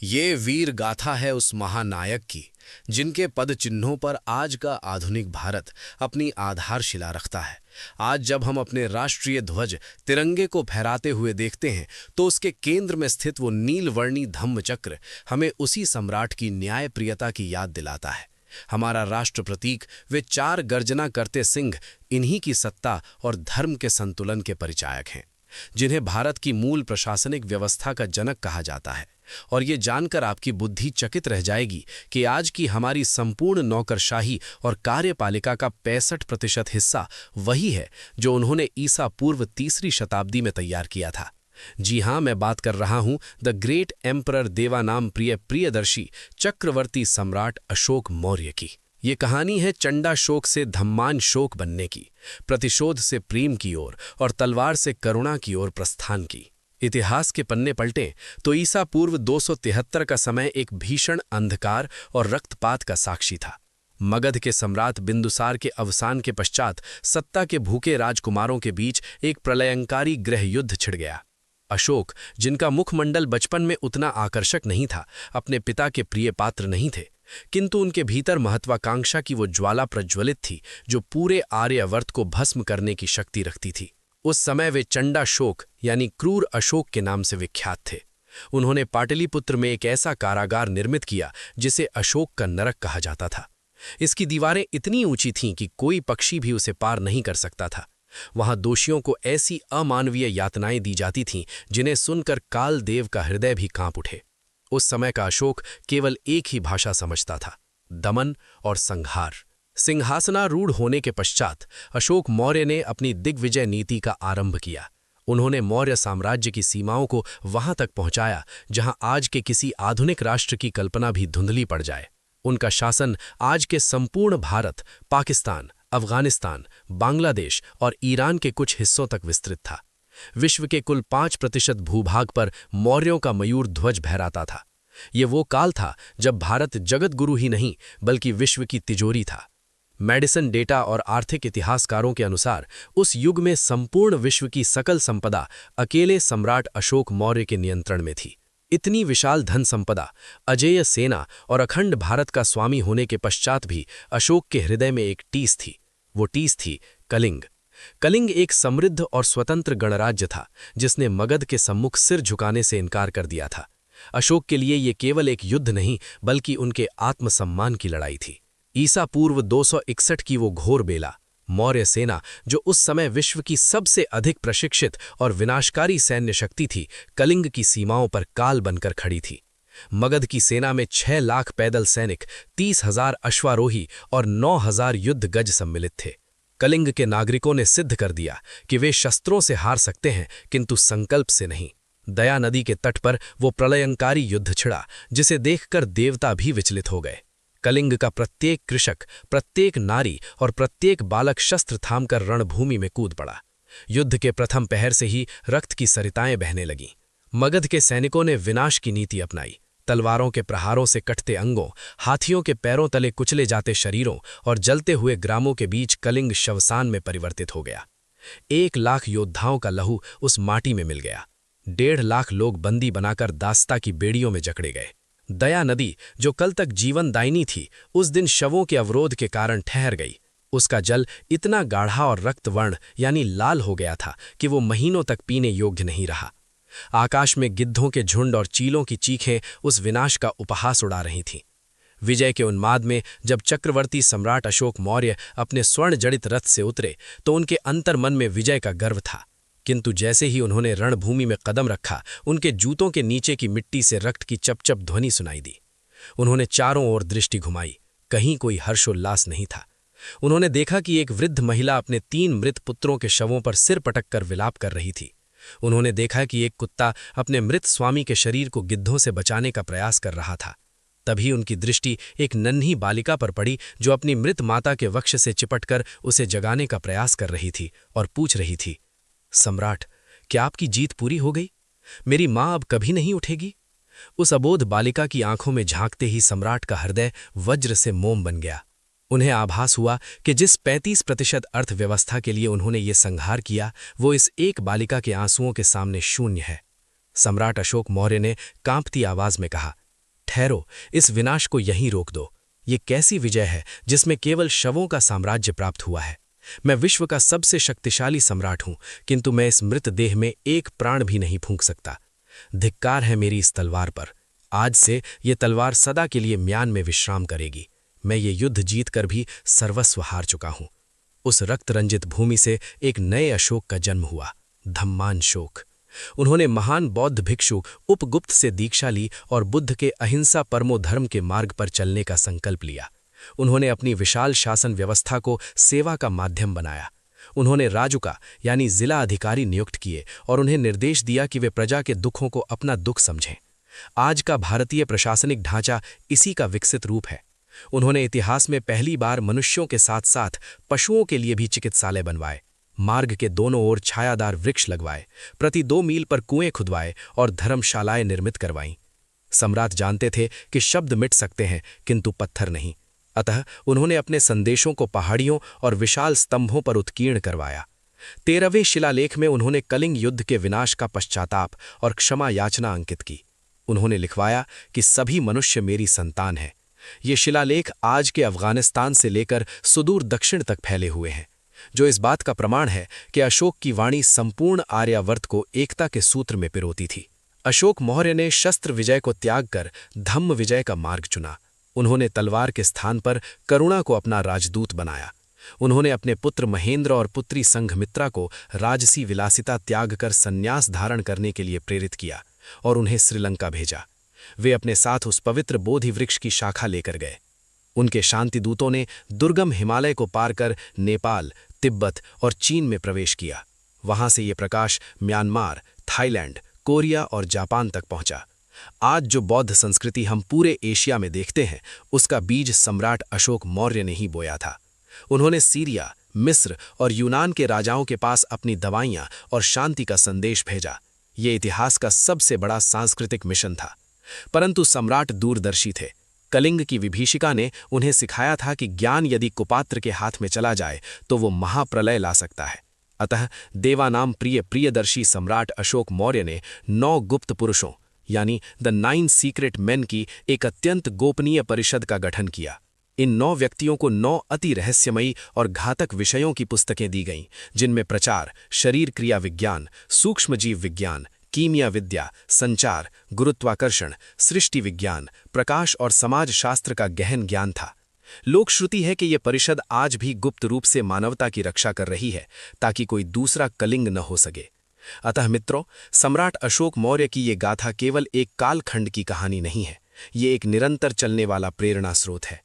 ये वीर गाथा है उस महानायक की जिनके पद चिन्हों पर आज का आधुनिक भारत अपनी आधारशिला रखता है। आज जब हम अपने राष्ट्रीय ध्वज तिरंगे को फहराते हुए देखते हैं तो उसके केंद्र में स्थित वो नीलवर्णी धम्मचक्र हमें उसी सम्राट की न्यायप्रियता की याद दिलाता है। हमारा राष्ट्र प्रतीक वे चार गर्जना करते सिंह इन्हीं की सत्ता और धर्म के संतुलन के परिचायक हैं, जिन्हें भारत की मूल प्रशासनिक व्यवस्था का जनक कहा जाता है। और ये जानकर आपकी बुद्धि चकित रह जाएगी कि आज की हमारी संपूर्ण नौकरशाही और कार्यपालिका का 65% हिस्सा वही है जो उन्होंने ईसा पूर्व 3री शताब्दी में तैयार किया था। जी हाँ, मैं बात कर रहा हूं द ग्रेट एम्परर देवानाम प्रिय प्रियदर्शी चक्रवर्ती सम्राट अशोक मौर्य की। ये कहानी है चंडाशोक से धम्मान शोक बनने की, प्रतिशोध से प्रेम की ओर और तलवार से करुणा की ओर प्रस्थान की। इतिहास के पन्ने पलटें तो ईसा पूर्व 273 का समय एक भीषण अंधकार और रक्तपात का साक्षी था। मगध के सम्राट बिंदुसार के अवसान के पश्चात सत्ता के भूखे राजकुमारों के बीच एक प्रलयंकारी गृह युद्ध छिड़ गया। अशोक, जिनका मुखमंडल बचपन में उतना आकर्षक नहीं था, अपने पिता के प्रिय पात्र नहीं थे, किंतु उनके भीतर महत्वाकांक्षा की वो ज्वाला प्रज्वलित थी जो पूरे आर्यावर्त को भस्म करने की शक्ति रखती थी। उस समय वे चंडाशोक यानी क्रूर अशोक के नाम से विख्यात थे। उन्होंने पाटलिपुत्र में एक ऐसा कारागार निर्मित किया जिसे अशोक का नरक कहा जाता था। इसकी दीवारें इतनी ऊंची थीं कि कोई पक्षी भी उसे पार नहीं कर सकता था। वहां दोषियों को ऐसी अमानवीय यातनाएं दी जाती थीं जिन्हें सुनकर कालदेव का हृदय भी कांप उठे। उस समय का अशोक केवल एक ही भाषा समझता था, दमन और संहार। सिंहासनारूढ़ होने के पश्चात अशोक मौर्य ने अपनी दिग्विजय नीति का आरंभ किया। उन्होंने मौर्य साम्राज्य की सीमाओं को वहां तक पहुंचाया जहां आज के किसी आधुनिक राष्ट्र की कल्पना भी धुंधली पड़ जाए। उनका शासन आज के संपूर्ण भारत, पाकिस्तान, अफगानिस्तान, बांग्लादेश और ईरान के कुछ हिस्सों तक विस्तृत था। विश्व के कुल 5% भूभाग पर मौर्यों का मयूर ध्वज फहराता था। ये वो काल था जब भारत जगत गुरु ही नहीं बल्कि विश्व की तिजोरी था। मेडिसन डेटा और आर्थिक इतिहासकारों के अनुसार उस युग में संपूर्ण विश्व की सकल संपदा अकेले सम्राट अशोक मौर्य के नियंत्रण में थी। इतनी विशाल धन संपदा, अजेय सेना और अखंड भारत का स्वामी होने के पश्चात भी अशोक के हृदय में एक टीस थी। वो टीस थी कलिंग। कलिंग एक समृद्ध और स्वतंत्र गणराज्य था जिसने मगध के सम्मुख सिर झुकाने से इनकार कर दिया था। अशोक के लिए ये केवल एक युद्ध नहीं बल्कि उनके आत्मसम्मान की लड़ाई थी। ईसा पूर्व 261 की वो घोर बेला, मौर्य सेना जो उस समय विश्व की सबसे अधिक प्रशिक्षित और विनाशकारी सैन्य शक्ति थी, कलिंग की सीमाओं पर काल बनकर खड़ी थी। मगध की सेना में 6 लाख पैदल सैनिक, 30,000 अश्वारोही और 9,000 युद्ध गज सम्मिलित थे। कलिंग के नागरिकों ने सिद्ध कर दिया कि वे शस्त्रों से हार सकते हैं किंतु संकल्प से नहीं। दया नदी के तट पर वो प्रलयंकारी युद्ध छिड़ा जिसे देखकर देवता भी विचलित हो गए। कलिंग का प्रत्येक कृषक, प्रत्येक नारी और प्रत्येक बालक शस्त्र थामकर रणभूमि में कूद पड़ा। युद्ध के प्रथम पहर से ही रक्त की सरिताएं बहने लगीं। मगध के सैनिकों ने विनाश की नीति अपनाई। तलवारों के प्रहारों से कटते अंगों, हाथियों के पैरों तले कुचले जाते शरीरों और जलते हुए ग्रामों के बीच कलिंग शवसान में परिवर्तित हो गया। 1 लाख योद्धाओं का लहू उस माटी में मिल गया। 1.5 लाख लोग बंदी बनाकर दास्ता की बेड़ियों में जकड़े गए। दया नदी जो कल तक जीवनदायिनी थी, उस दिन शवों के अवरोध के कारण ठहर गई। उसका जल इतना गाढ़ा और रक्तवर्ण यानी लाल हो गया था कि वो महीनों तक पीने योग्य नहीं रहा। आकाश में गिद्धों के झुंड और चीलों की चीखें उस विनाश का उपहास उड़ा रही थीं। विजय के उन्माद में जब चक्रवर्ती सम्राट अशोक मौर्य अपने स्वर्ण जड़ित रथ से उतरे तो उनके अंतर्मन में विजय का गर्व था, किंतु जैसे ही उन्होंने रणभूमि में कदम रखा, उनके जूतों के नीचे की मिट्टी से रक्त की चपचप ध्वनि सुनाई दी। उन्होंने चारों ओर दृष्टि घुमाई, कहीं कोई हर्षोल्लास नहीं था। उन्होंने देखा कि एक वृद्ध महिला अपने 3 मृत पुत्रों के शवों पर सिर पटक कर विलाप कर रही थी। उन्होंने देखा कि एक कुत्ता अपने मृत स्वामी के शरीर को गिद्धों से बचाने का प्रयास कर रहा था। तभी उनकी दृष्टि एक नन्ही बालिका पर पड़ी जो अपनी मृत माता के वक्ष से चिपटकर उसे जगाने का प्रयास कर रही थी और पूछ रही थी, सम्राट, क्या आपकी जीत पूरी हो गई? मेरी मां अब कभी नहीं उठेगी? उस अबोध बालिका की आंखों में झांकते ही सम्राट का हृदय वज्र से मोम बन गया। उन्हें आभास हुआ कि जिस 35% अर्थव्यवस्था के लिए उन्होंने ये संहार किया, वो इस एक बालिका के आंसुओं के सामने शून्य है। सम्राट अशोक मौर्य ने कांपती आवाज में कहा, ठहरो, इस विनाश को यहीं रोक दो। ये कैसी विजय है जिसमें केवल शवों का साम्राज्य प्राप्त हुआ है। मैं विश्व का सबसे शक्तिशाली सम्राट हूं, किंतु मैं इस मृत देह में एक प्राण भी नहीं फूंक सकता। धिक्कार है मेरी इस तलवार पर। आज से ये तलवार सदा के लिए म्यान में विश्राम करेगी। मैं ये युद्ध जीतकर भी सर्वस्व हार चुका हूं। उस रक्त रंजित भूमि से एक नए अशोक का जन्म हुआ, धम्मान शोक। उन्होंने महान बौद्ध भिक्षु उपगुप्त से दीक्षा ली और बुद्ध के अहिंसा परमो धर्म के मार्ग पर चलने का संकल्प लिया। उन्होंने अपनी विशाल शासन व्यवस्था को सेवा का माध्यम बनाया। उन्होंने राजुका यानी जिला अधिकारी नियुक्त किए और उन्हें निर्देश दिया कि वे प्रजा के दुखों को अपना दुख समझें। आज का भारतीय प्रशासनिक ढांचा इसी का विकसित रूप है। उन्होंने इतिहास में पहली बार मनुष्यों के साथ साथ पशुओं के लिए भी चिकित्सालय बनवाए, मार्ग के दोनों ओर छायादार वृक्ष लगवाए, प्रति 2 मील पर कुएं खुदवाए और धर्मशालाएं निर्मित करवाईं। सम्राट जानते थे कि शब्द मिट सकते हैं किंतु पत्थर नहीं, अतः उन्होंने अपने संदेशों को पहाड़ियों और विशाल स्तंभों पर उत्कीर्ण करवाया। 13वें शिलालेख में उन्होंने कलिंग युद्ध के विनाश का पश्चाताप और क्षमा याचना अंकित की। उन्होंने लिखवाया कि सभी मनुष्य मेरी संतान हैं। ये शिलालेख आज के अफगानिस्तान से लेकर सुदूर दक्षिण तक फैले हुए हैं, जो इस बात का प्रमाण है कि अशोक की वाणी संपूर्ण आर्यावर्त को एकता के सूत्र में पिरोती थी। अशोक मौर्य ने शस्त्र विजय को त्याग कर धम्म विजय का मार्ग चुना। उन्होंने तलवार के स्थान पर करुणा को अपना राजदूत बनाया। उन्होंने अपने पुत्र महेंद्र और पुत्री संघमित्रा को राजसी विलासिता त्याग कर संन्यास धारण करने के लिए प्रेरित किया और उन्हें श्रीलंका भेजा। वे अपने साथ उस पवित्र बोधि वृक्ष की शाखा लेकर गए। उनके शांति दूतों ने दुर्गम हिमालय को पार कर नेपाल, तिब्बत और चीन में प्रवेश किया। वहां से ये प्रकाश म्यांमार, थाईलैंड, कोरिया और जापान तक पहुंचा। आज जो बौद्ध संस्कृति हम पूरे एशिया में देखते हैं, उसका बीज सम्राट अशोक मौर्य ने ही बोया था। उन्होंने सीरिया, मिस्र और यूनान के राजाओं के पास अपनी दवाइयां और शांति का संदेश भेजा। ये इतिहास का सबसे बड़ा सांस्कृतिक मिशन था। परंतु सम्राट दूरदर्शी थे। कलिंग की विभीषिका ने उन्हें सिखाया था कि ज्ञान यदि कुपात्र के हाथ में चला जाए तो वो महाप्रलय ला सकता है। अतः देवानाम प्रिय प्रियदर्शी सम्राट अशोक मौर्य ने 9 गुप्त पुरुषों यानी द 9 सीक्रेट मेन की एक अत्यंत गोपनीय परिषद का गठन किया। इन 9 व्यक्तियों को 9 अति रहस्यमयी और घातक विषयों की पुस्तकें दी गईं, जिनमें प्रचार, शरीर क्रिया विज्ञान, सूक्ष्मजीव विज्ञान, कीमिया विद्या, संचार, गुरुत्वाकर्षण, सृष्टि विज्ञान, प्रकाश और समाज शास्त्र का गहन ज्ञान था। लोक श्रुति है कि यह परिषद आज भी गुप्त रूप से मानवता की रक्षा कर रही है, ताकि कोई दूसरा कलिंग न हो सके। अतः मित्रों, सम्राट अशोक मौर्य की ये गाथा केवल एक कालखंड की कहानी नहीं है, ये एक निरंतर चलने वाला प्रेरणा स्रोत है।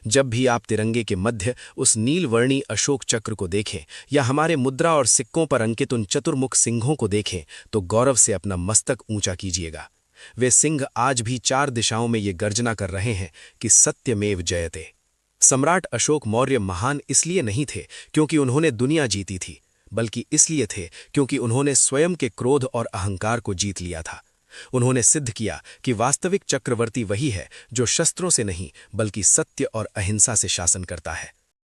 जब भी आप तिरंगे के मध्य उस नीलवर्णी अशोक चक्र को देखें या हमारे मुद्रा और सिक्कों पर अंकित उन चतुर्मुख सिंहों को देखें, तो गौरव से अपना मस्तक ऊंचा कीजिएगा। वे सिंह आज भी 4 दिशाओं में ये गर्जना कर रहे हैं कि सत्यमेव जयते। सम्राट अशोक मौर्य महान इसलिए नहीं थे क्योंकि उन्होंने दुनिया जीती थी, बल्कि इसलिए थे क्योंकि उन्होंने स्वयं के क्रोध और अहंकार को जीत लिया था। उन्होंने सिद्ध किया कि वास्तविक चक्रवर्ती वही है जो शस्त्रों से नहीं बल्कि सत्य और अहिंसा से शासन करता है।